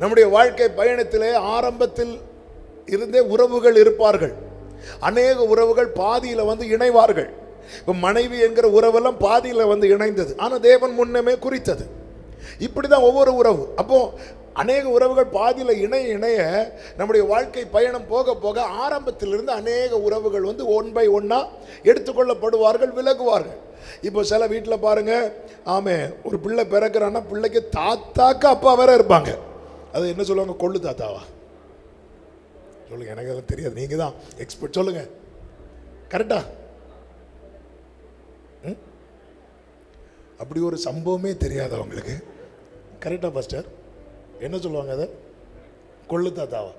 நம்முடைய வாழ்க்கை பயணத்திலே ஆரம்பத்தில் இருந்தே உறவுகள் இருப்பார்கள். அநேக உறவுகள் பாதியில் வந்து இணைவார்கள். இப்போ மனைவி என்கிற உறவெல்லாம் பாதியில் வந்து இணைந்தது, ஆனால் தேவன் முன்னமே குறித்தது. இப்படி தான் ஒவ்வொரு உறவு. அப்போ அநேக உறவுகள் பாதியில் இணைய நம்முடைய வாழ்க்கை பயணம் போக போக ஆரம்பத்திலிருந்து அநேக உறவுகள் வந்து ஒன் பை ஒன்னா எடுத்துக்கொள்ளப்படுவார்கள், விலகுவார்கள். இப்போ சில வீட்டில் பாருங்க, ஆமே ஒரு பிள்ளை பிறக்கிறான்னா பிள்ளைக்கு தாத்தாக்கு அப்பா வேற இருப்பாங்க. அது என்ன சொல்லுவாங்க, கொள்ளு தாத்தாவா? சொல்லுங்க, எனக்கு அதெல்லாம் தெரியாது, நீங்க தான் எக்ஸ்பர்ட், சொல்லுங்க. கரெக்டா? அப்படி ஒரு சம்பவமே தெரியாது அவங்களுக்கு. கரெக்டா பாஸ்டர்? என்ன சொல்லுவாங்க அதை? கொள்ளு தாத்தாவா?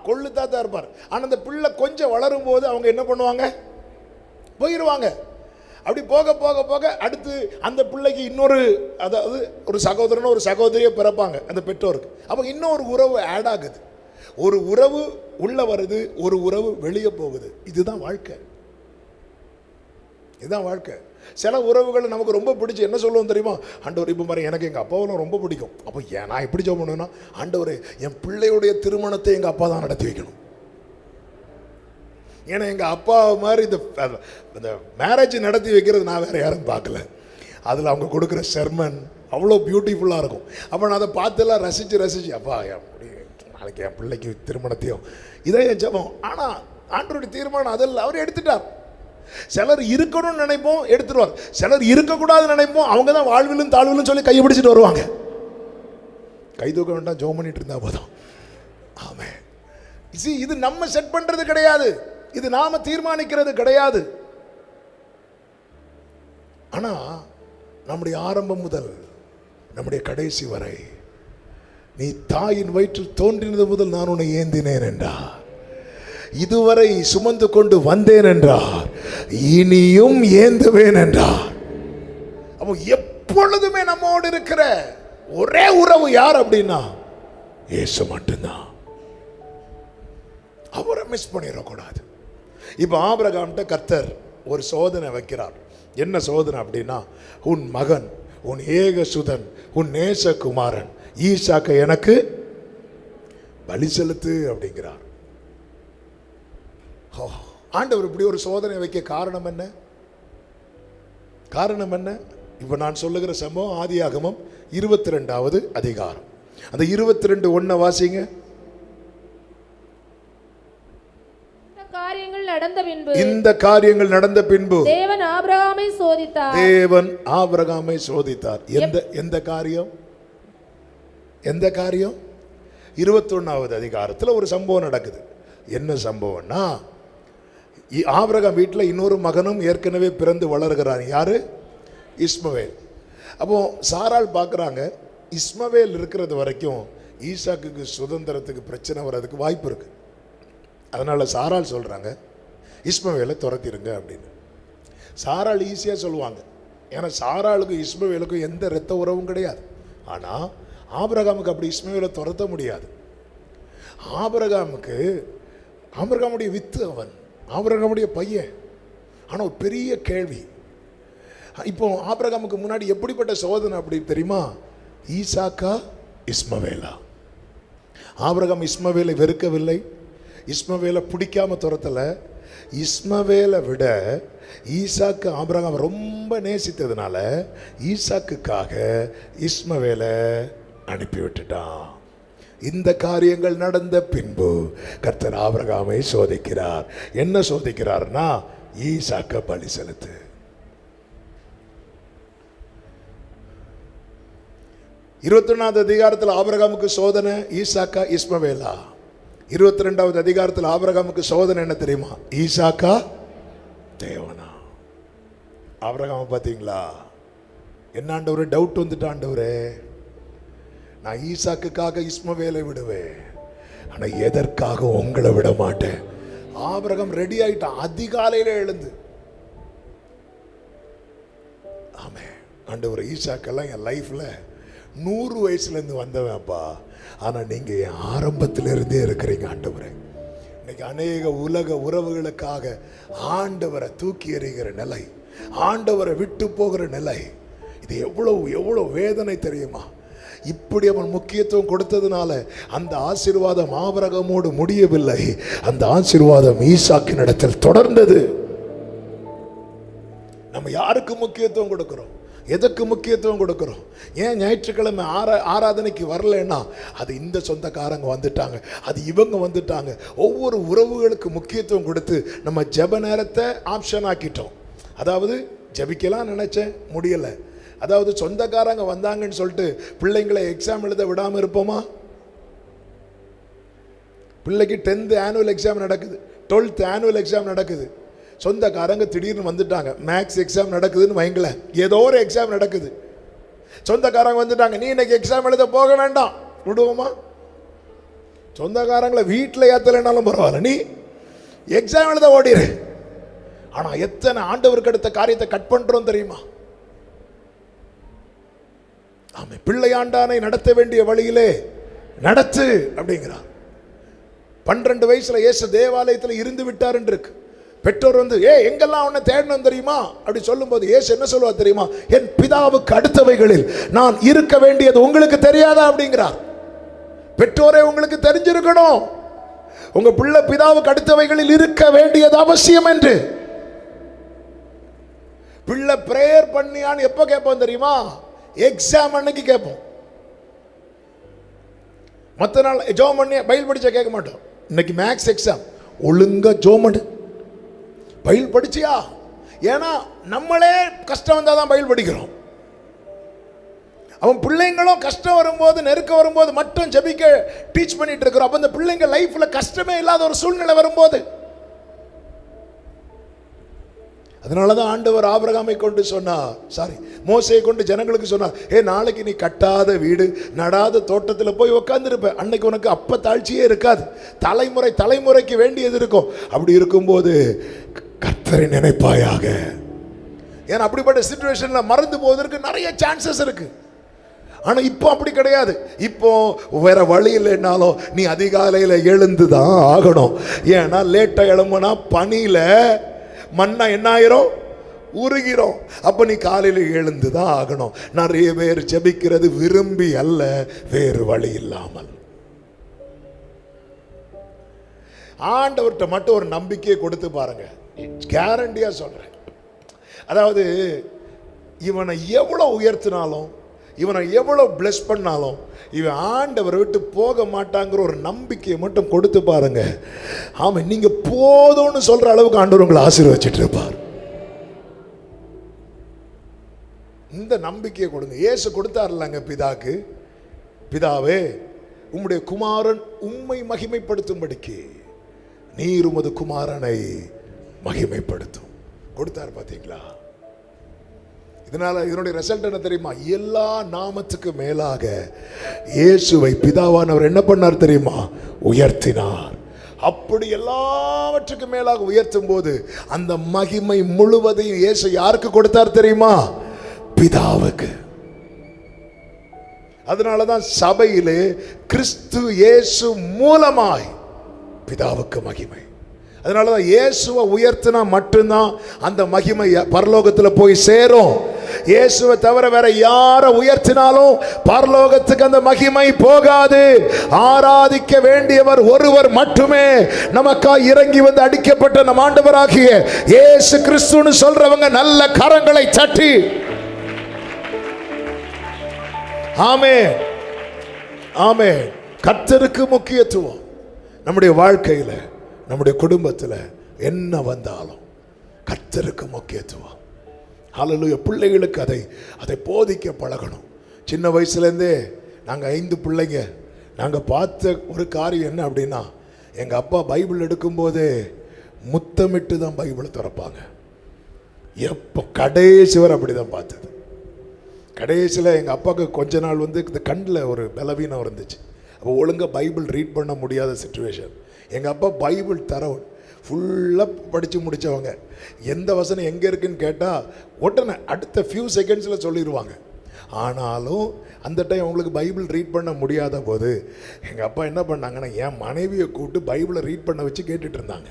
கொள்ளு தாத்தா இருப்பார். ஆனால் அந்த பிள்ளை கொஞ்சம் வளரும் போது அவங்க என்ன பண்ணுவாங்க, போயிடுவாங்க. அப்படி போக போக போக அடுத்து அந்த பிள்ளைக்கு இன்னொரு, அதாவது ஒரு சகோதரனோ ஒரு சகோதரியை பிறப்பாங்க அந்த பெற்றோருக்கு. அப்போ இன்னொரு உறவு ஆட் ஆகுது. ஒரு உறவு உள்ள வருது, ஒரு உறவு வெளியே போகுது. இதுதான் வாழ்க்கை, இதுதான் வாழ்க்கை. சில உறவுகள் நமக்கு ரொம்ப பிடிச்சி என்ன சொல்லுவோம் தெரியுமா? ஆண்டவர், இப்போ மாதிரி எனக்கு எங்கள் அப்பாவெல்லாம் ரொம்ப பிடிக்கும். அப்போ நான் எப்படி ஜெபம் பண்ணுவேன்னா, ஆண்டவர் என் பிள்ளையுடைய திருமணத்தை எங்கள் அப்பா தான் நடத்தி வைக்கணும். ஏன்னா எங்கள் அப்பா மாதிரி இந்த மேரேஜ் நடத்தி வைக்கிறது நான் வேறு யாரும் பார்க்கல. அதில் அவங்க கொடுக்குற செர்மன் அவ்வளோ பியூட்டிஃபுல்லாக இருக்கும். அப்போ நான் அதை பார்த்துலாம் ரசித்து அப்பா நாளைக்கு என் பிள்ளைக்கு திருமணத்தையும் இதே என் ஜெபம். ஆனால் ஆண்டவருடைய தீர்மானம் அதில் அவர் எடுத்துட்டார். சிலர் இருக்கணும்னு நினைப்போம், எடுத்துருவார். சிலர் இருக்கக்கூடாதுன்னு நினைப்போம், அவங்க தான் வாழ்விலும் தாழ்விலும் சொல்லி கையை பிடிச்சிட்டு வருவாங்க. கை தூக்க வேண்டாம், ஜெபம் பண்ணிட்டு இருந்தா போதும். ஆமே. இது நம்ம செட் பண்றது கிடையாது, இது நாம தீர்மானிக்கிறது கிடையாது. ஆனா நம்முடைய ஆரம்பம் முதல் நம்முடைய கடைசி வரை, நீ தாயின் வயிற்றில் தோன்றினது முதல் நான் உன்னை ஏந்தினேன் என்றார், இதுவரை சுமந்து கொண்டு வந்தேன் என்றார், இனியும் ஏந்துவேன் என்றார். அப்போ எப்பொழுதுமே நம்மோடு இருக்கிற ஒரே உறவு யார் அப்படின்னா இயேசு மட்டும்தான். அவரை மிஸ் பண்ணிடக்கூடாது. இப்போ ஆபிரகாம்கிட்ட கர்த்தர் ஒரு சோதனை வைக்கிறார். என்ன சோதனை அப்படின்னா, உன் மகன், உன் ஏகசுதன், உன் நேசகுமாரன் ஈசாக்கை எனக்கு பலி செலுத்து அப்படிங்கிறார். ஆண்டவர் இப்படி ஒரு சோதனை வைக்க காரணம் என்ன? காரணம் என்ன? இப்ப நான் சொல்லுகிற சம்பவம் ஆதியாகமம் 22வது அதிகாரம். அந்த 22:1 வாசிங்க. இந்த காரியங்கள் நடந்த பின்பு தேவன் ஆபிரகாமை சோதித்தார். தேவன் ஆபிரகாமை சோதித்தார். எந்த காரியம்? எந்த காரியம்? 21வது அதிகாரத்தில் ஒரு சம்பவம் நடக்குது. என்ன சம்பவம்னா, ஆபிரகாம் வீட்டில் இன்னொரு மகனும் ஏற்கனவே பிறந்து வளர்கிறார். யாரு? இஸ்மவேல். அப்போ சாராள் பார்க்குறாங்க, இஸ்மவேல் இருக்கிறது வரைக்கும் ஈசாக்குக்கு சுதந்திரத்துக்கு பிரச்சனை வர்றதுக்கு வாய்ப்பு இருக்கு. அதனால சாராள் சொல்றாங்க, இஸ்மவேலை துரத்திருங்க அப்படின்னு. சாராள் ஈஸியாக சொல்லுவாங்க, ஏன்னா சாராளுக்கும் இஸ்மவேலுக்கும் எந்த இரத்த உறவும் கிடையாது. ஆனால் ஆபிரகாமுக்கு அப்படி இஸ்மவேலை துரத்த முடியாது. ஆபிரகாமுடைய வித்து அவன், ஆபிரகாமுடைய பையன். ஆனால் ஒரு பெரிய கேள்வி, இப்போ ஆபிரகாமுக்கு முன்னாடி எப்படிப்பட்ட சோதனை அப்படி தெரியுமா? ஈசாக்கா இஸ்மவேலா? ஆபிரகாம் இஸ்மவேலை வெறுக்கவில்லை, இஸ்மவேலை பிடிக்காம துரத்தல. இஸ்மவேலை விட ஈசாக்கு ஆபிரகாம் ரொம்ப நேசித்ததுனால ஈசாக்குக்காக இஸ்மவேலை அனுப்பிவிட்டுட்டான். இந்த காரியங்கள் நடந்த பின்பு கர்த்தர் ஆபிரகாமை சோதிக்கிறார். என்ன சோதிக்கிறார்னா, ஈசாக்க பலி செலுத்து. 21வது அதிகாரத்தில் ஆபிரகாமுக்கு சோதனை, ஈசாக்கா இஸ்மவேலா. 22வது அதிகாரத்தில் ஆபிரகாமுக்கு சோதனை என்ன தெரியுமா? ஈசாக்கா தேவனா? ஆபிரகாம் பார்த்தீங்களா, என்ன ஆண்டவரே டவுட் வந்துட்டு, ஆண்டவரே நான் ஈசாக்குக்காக இஸ்மவேலை விடுவேன், ஆனா எதற்காக உங்களை விட மாட்டேன். ஆபிரகாம் ரெடி ஆயிட்டான், அதிகாலையில எழுந்து. ஆமே ஆண்டவர், ஈசாக்கெல்லாம் என் லைஃப்ல 100 வயசுலேருந்து வந்தவன்ப்பா, ஆனால் நீங்கள் என் ஆரம்பத்திலிருந்தே இருக்கிறீங்க ஆண்டவரே. இன்னைக்கு அநேக உலக உறவுகளுக்காக ஆண்டவரை தூக்கி எறிகிற நிலை, ஆண்டவரை விட்டு போகிற நிலை, இது எவ்வளவு எவ்வளவு வேதனை தெரியுமா? இப்படி அவன் முக்கியத்துவம் கொடுத்ததுனால அந்த ஆசீர்வாதம் ஆபிரகாமோடு முடியவில்லை, அந்த ஆசீர்வாதம் ஈசாக்கின் இடத்தில் தொடர்ந்தது. நம்ம யாருக்கு முக்கியத்துவம் கொடுக்கிறோம், எதற்கு முக்கியத்துவம் கொடுக்கிறோம்? ஏன் ஞாயிற்றுக்கிழமை ஆராதனைக்கு வரலன்னா அது இந்த சொந்தக்காரங்க வந்துட்டாங்க, அது இவங்க வந்துட்டாங்க. ஒவ்வொரு உறவுகளுக்கு முக்கியத்துவம் கொடுத்து நம்ம ஜெப நேரத்தை ஆப்ஷன் ஆக்கிட்டோம். அதாவது ஜெபிக்கலாம் நினைச்சேன், முடியலை. அதாவது சொந்தக்காரங்க வந்தாங்கன்னு சொல்லிட்டு பிள்ளைங்களை எக்ஸாம் எழுத விடாமல் இருப்போமா? பிள்ளைக்கு 10th ஆனுவல் எக்ஸாம் நடக்குது, 12th ஆனுவல் எக்ஸாம் நடக்குது. சொந்தக்காரங்க திடீர்னு வந்துட்டாங்க, மேக்ஸ் எக்ஸாம் நடக்குதுன்னு வைங்கள, ஏதோ ஒரு எக்ஸாம் நடக்குது, சொந்தக்காரங்க வந்துட்டாங்க, நீ இன்னைக்கு எக்ஸாம் எழுத போக வேண்டாம், விடுவோமா? சொந்தக்காரங்களை வீட்டில் ஏற்றலைனாலும் பரவாயில்ல, நீ எக்ஸாம் எழுத ஓடிடு. ஆனால் எத்தனை ஆண்டவருக்கு அடுத்த காரியத்தை கட் பண்ணுறோம் தெரியுமா? ஆமாம், பிள்ளையாண்டானை நடத்த வேண்டிய வழியிலே நடத்து அப்படிங்கிறார். 12 வயசுல இயேசு தேவாலயத்தில் இருந்து விட்டார் என்று இருக்கு. பெற்றோர் வந்து எங்கெல்லாம் அவனை தேடணும் தெரியுமா அப்படி சொல்லும் போது இயேசு என்ன சொல்லுவார் தெரியுமா? என் பிதாவுக்கு அடுத்தவைகளில் நான் இருக்க வேண்டியது உங்களுக்கு தெரியாதா அப்படிங்கிறார். பெற்றோரே, உங்களுக்கு தெரிஞ்சிருக்கணும் உங்க பிள்ளை பிதாவுக்கு அடுத்தவைகளில் இருக்க வேண்டியது அவசியம் என்று. பிள்ளை பிரேயர் பண்ணியான்னு எப்ப கேட்போம் தெரியுமா? எக்ஸாம் அன்னைக்கு கேட்போம். மற்ற நாள் ஜோம் பண்ணி பைபிள் படிச்சா கேட்க மாட்டோம். இன்னைக்கு மேக்ஸ் எக்ஸாம், ஒழுங்கா ஜோம் பண்ணு, பைபிள் படிச்சியா? ஏன்னா நம்மளே கஷ்டம் வந்தால் தான் பைபிள் படிக்கிறோம். அவன் பிள்ளைங்களும் கஷ்டம் வரும்போது, நெருக்க வரும்போது மட்டும் ஜெபிக்க டீச் பண்ணிட்டு இருக்கிறோம். அப்போ அந்த பிள்ளைங்க லைஃப்ல கஷ்டமே இல்லாத ஒரு சூழ்நிலை வரும்போது, அதனாலதான் ஆண்டவர் ஆபிரகாமை கொண்டு சொன்னார், மோசையை கொண்டு ஜனங்களுக்கு சொன்னார், நாளைக்கு நீ கட்டாத வீடு, நடாத தோட்டத்தில் போய் உட்கார்ந்துருப்ப, அன்னைக்கு உனக்கு அப்ப தாழ்ச்சியே இருக்காது, தலைமுறை தலைமுறைக்கு வேண்டியது இருக்கும். அப்படி இருக்கும்போது கர்த்தரை நினைப்பாயாக. ஏன்னா அப்படிப்பட்ட சிச்சுவேஷன்ல மறந்து போவதற்கு நிறைய சான்சஸ் இருக்கு. ஆனா இப்போ அப்படி கிடையாது. இப்போ வேற வழி இல்லைன்னாலும் நீ அதிகாலையில எழுந்துதான் ஆகணும். ஏன்னா லேட்டா எழும்புனா பனியில மண்ணா என்ன ஆயிரும், உருகிறோம். அப்ப நீ காலையில எழுந்துதான் ஆகணும். நிறைய பேர் ஜெபிக்கிறது விரும்பி அல்ல, வேறு வழி இல்லாமல். ஆண்டவர்கிட்ட மட்டும் ஒரு நம்பிக்கையை கொடுத்து பாருங்க, கேரண்டியா சொல்றேன். அதாவது இவனை எவ்வளவு உயர்த்தினாலும், இவனை எவ்வளவு பிளஸ் பண்ணாலும், இவன் ஆண்டவரை விட்டு போக மாட்டாங்கிற ஒரு நம்பிக்கையை மட்டும் கொடுத்து பாருங்க. ஆமா, நீங்க போதும்னு சொல்ற அளவுக்கு ஆண்டவர் உங்களை ஆசீர்வதிச்சிட்டு இருப்பார். இந்த நம்பிக்கையை கொடுங்க. இயேசு கொடுத்தாருலங்க பிதாக்கு, பிதாவே உம்முடைய குமாரன் உம்மை மகிமைப்படுத்தும்படிக்கு நீர் உமது குமாரனை மகிமைப்படுத்தும் கொடுத்தார். பார்த்தீங்களா? இதனால இதனுடைய ரிசல்ட் என்ன தெரியுமா? எல்லா நாமத்துக்கு மேலாக இயேசுவை பிதாவானவர் என்ன பண்ணார் தெரியுமா? உயர்த்தினார். அப்படி எல்லாவற்றுக்கு மேலாக உயர்த்தும் போது அந்த மகிமை முழுவதையும் இயேசு யாருக்கு கொடுத்தார் தெரியுமா? பிதாவுக்கு. அதனாலதான் சபையிலே கிறிஸ்து இயேசு மூலமாய் பிதாவுக்கு மகிமை. அதனாலதான் இயேசுவை உயர்த்தினா மட்டும்தான் அந்த மகிமை பரலோகத்தில் போய் சேரும். இயேசுவை தவிர வேற யாரை உயர்த்தினாலும் பரலோகத்துக்கு அந்த மகிமை போகாது. ஆராதிக்க வேண்டியவர் ஒருவர் மட்டுமே. நமக்காக இறங்கி வந்து அடிக்கப்பட்ட நம் ஆண்டவராகிய இயேசு கிறிஸ்துன்னு சொல்றவங்க நல்ல கரங்களை தட்டி ஆமென், ஆமென். கர்த்தருக்கு முக்கியத்துவம். நம்முடைய வாழ்க்கையில, நம்முடைய குடும்பத்தில் என்ன வந்தாலும் கர்த்தருக்கு முக்கியத்துவம். ஹல்லேலூயா. பிள்ளைகளுக்கு அதை போதிக்க பழகணும். சின்ன வயசுலேருந்தே நாங்கள் 5 பிள்ளைங்க. நாங்கள் பார்த்த ஒரு காரியம் என்ன அப்படின்னா, எங்கள் அப்பா பைபிள் எடுக்கும்போதே முத்தமிட்டு தான் பைபிளை திறப்பாங்க. எப்போ கடைசி வரை அப்படி தான் பார்த்தது. கடைசியில் எங்கள் அப்பாவுக்கு கொஞ்ச நாள் வந்து இந்த கண்ணில் ஒரு பலவீனம் இருந்துச்சு. அப்போ ஒழுங்காக பைபிள் ரீட் பண்ண முடியாத சிச்சுவேஷன். எங்கள் அப்பா பைபிள் ஃபுல்லாக படித்து முடித்தவங்க. எந்த வசனம் எங்கே இருக்குன்னு கேட்டால் உடனே அடுத்த ஃபியூ செகண்ட்ஸில் சொல்லிடுவாங்க. ஆனாலும் அந்த டைம் அவங்களுக்கு பைபிள் ரீட் பண்ண முடியாத போது எங்கள் அப்பா என்ன பண்ணாங்கன்னா, என் மனைவியை கூப்பிட்டு பைபிளை ரீட் பண்ண வச்சு கேட்டுட்டு இருந்தாங்க.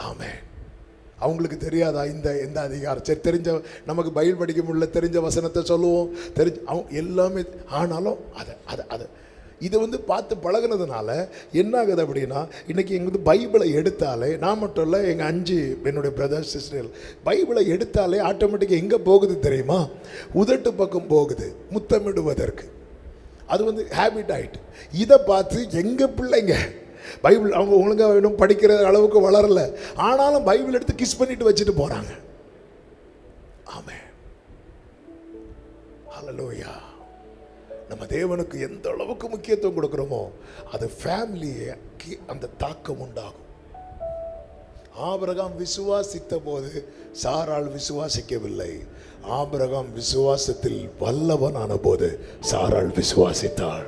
ஆமென். அவங்களுக்கு தெரியாதா எந்த அதிகாரம்? சரி, தெரிஞ்ச நமக்கு பைபிள் படிக்க முடியல, தெரிஞ்ச வசனத்தை சொல்லுவோம், அவங்க எல்லாமே. ஆனாலும் அதை இதை பார்த்து பழகுனதுனால என்ன ஆகுது அப்படின்னா, இன்றைக்கி எங்களுக்கு பைபிளை எடுத்தாலே, நான் மட்டும் இல்லை, எங்கள் 5 என்னுடைய பிரதர்ஸ் சிஸ்டர்கள், பைபிளை எடுத்தாலே ஆட்டோமேட்டிக்காக எங்கே போகுது தெரியுமா? உதட்டு பக்கம் போகுது, முத்தமிடுவதற்கு. அது ஹேபிட் ஆகிட்டு. இதை பார்த்து எங்கள் பிள்ளைங்க பைபிள் அவங்க ஒழுங்காக இன்னும் படிக்கிற அளவுக்கு வளரலை, ஆனாலும் பைபிள் எடுத்து கிஸ் பண்ணிட்டு வச்சுட்டு போகிறாங்க. ஆமென், ஹல்லேலூயா. நம்ம தேவனுக்கு எந்த அளவுக்கு முக்கியத்துவம் கொடுக்குறோமோ அது ஃபேமிலிக்கு அந்த தாக்கம் உண்டாகும். ஆபிரகாம் விசுவாசித்த போது சாராள் விசுவாசிக்கவில்லை. ஆபிரகாம் விசுவாசத்தில் வல்லவனான போது சாராள் விசுவாசித்தாள்.